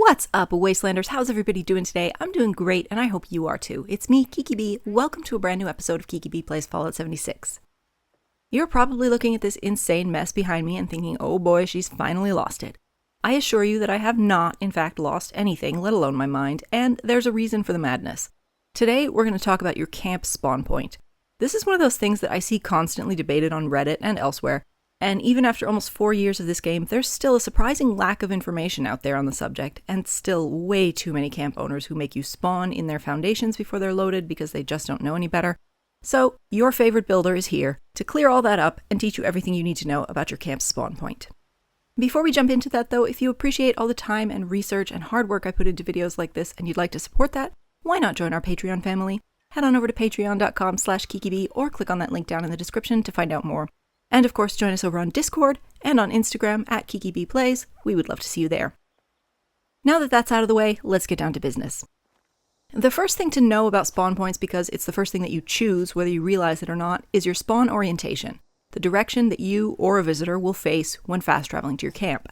What's up, Wastelanders? How's everybody doing today? I'm doing great, and I hope you are too. It's me, Kiki B. Welcome to a brand new episode of Kiki B Plays Fallout 76. You're probably looking at this insane mess behind me and thinking, oh boy, she's finally lost it. I assure you that I have not, in fact, lost anything, let alone my mind, and there's a reason for the madness. Today, we're going to talk about your camp spawn point. This is one of those things that I see constantly debated on Reddit and elsewhere, and even after almost 4 years of this game, there's still a surprising lack of information out there on the subject, and still way too many camp owners who make you spawn in their foundations before they're loaded because they just don't know any better. So, your favorite builder is here to clear all that up and teach you everything you need to know about your camp's spawn point. Before we jump into that though, if you appreciate all the time and research and hard work I put into videos like this and you'd like to support that, why not join our Patreon family? Head on over to patreon.com/KikiB or click on that link down in the description to find out more. And of course, join us over on Discord and on Instagram at KikiBPlays. We would love to see you there. Now that that's out of the way, let's get down to business. The first thing to know about spawn points, because it's the first thing that you choose, whether you realize it or not, is your spawn orientation, the direction that you or a visitor will face when fast traveling to your camp.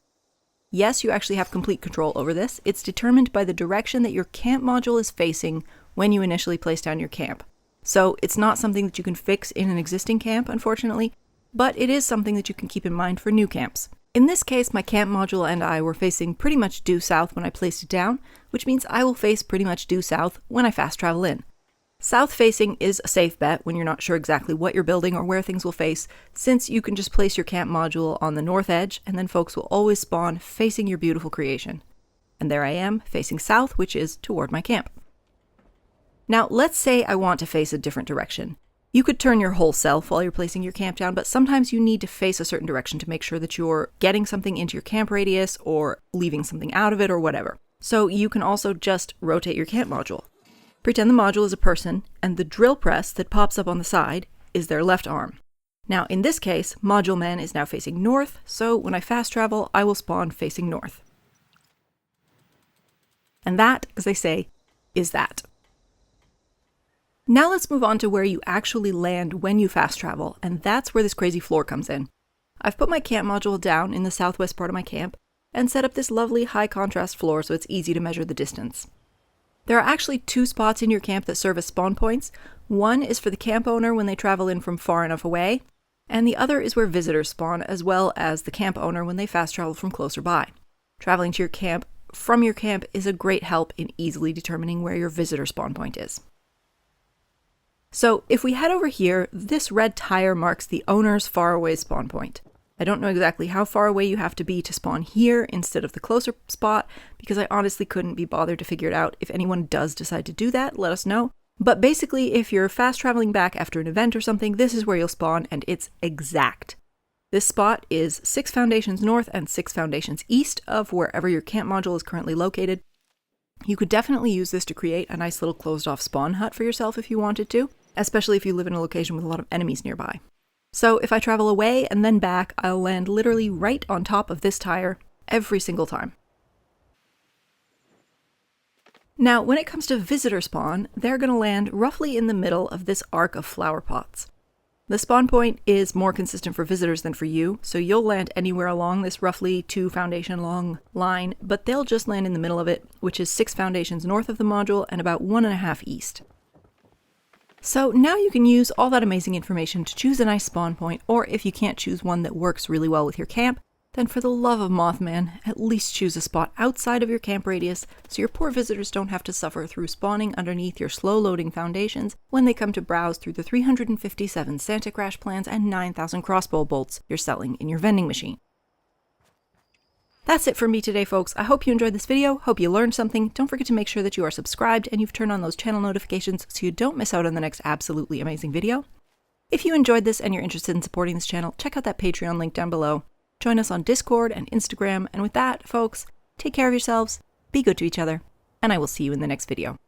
Yes, you actually have complete control over this. It's determined by the direction that your camp module is facing when you initially place down your camp. So it's not something that you can fix in an existing camp, unfortunately, but it is something that you can keep in mind for new camps. In this case, my camp module and I were facing pretty much due south when I placed it down, which means I will face pretty much due south when I fast travel in. South facing is a safe bet when you're not sure exactly what you're building or where things will face, since you can just place your camp module on the north edge and then folks will always spawn facing your beautiful creation. And there I am, facing south, which is toward my camp. Now, let's say I want to face a different direction. You could turn your whole self while you're placing your camp down, but sometimes you need to face a certain direction to make sure that you're getting something into your camp radius or leaving something out of it or whatever. So you can also just rotate your camp module. Pretend the module is a person, and the drill press that pops up on the side is their left arm. Now, in this case, Module Man is now facing north, so when I fast travel, I will spawn facing north. And that, as they say, is that. Now let's move on to where you actually land when you fast travel, and that's where this crazy floor comes in. I've put my camp module down in the southwest part of my camp, and set up this lovely high contrast floor so it's easy to measure the distance. There are actually 2 spots in your camp that serve as spawn points. One is for the camp owner when they travel in from far enough away, and the other is where visitors spawn, as well as the camp owner when they fast travel from closer by. Traveling to your camp from your camp is a great help in easily determining where your visitor spawn point is. So if we head over here, this red tire marks the owner's faraway spawn point. I don't know exactly how far away you have to be to spawn here instead of the closer spot, because I honestly couldn't be bothered to figure it out. If anyone does decide to do that, let us know. But basically, if you're fast traveling back after an event or something, this is where you'll spawn, and it's exact. This spot is 6 foundations north and 6 foundations east of wherever your camp module is currently located. You could definitely use this to create a nice little closed-off spawn hut for yourself if you wanted to, especially if you live in a location with a lot of enemies nearby. So if I travel away and then back, I'll land literally right on top of this tire every single time. Now, when it comes to visitor spawn, they're going to land roughly in the middle of this arc of flower pots. The spawn point is more consistent for visitors than for you, so you'll land anywhere along this roughly 2 foundation long line, but they'll just land in the middle of it, which is 6 foundations north of the module and about 1.5 east. So now you can use all that amazing information to choose a nice spawn point, or if you can't choose one that works really well with your camp, then for the love of Mothman, at least choose a spot outside of your camp radius so your poor visitors don't have to suffer through spawning underneath your slow-loading foundations when they come to browse through the 357 Santa Crash plans and 9,000 crossbow bolts you're selling in your vending machine. That's it for me today, folks. I hope you enjoyed this video, hope you learned something. Don't forget to make sure that you are subscribed and you've turned on those channel notifications so you don't miss out on the next absolutely amazing video. If you enjoyed this and you're interested in supporting this channel, check out that Patreon link down below. Join us on Discord and Instagram, and with that, folks, take care of yourselves, be good to each other, and I will see you in the next video.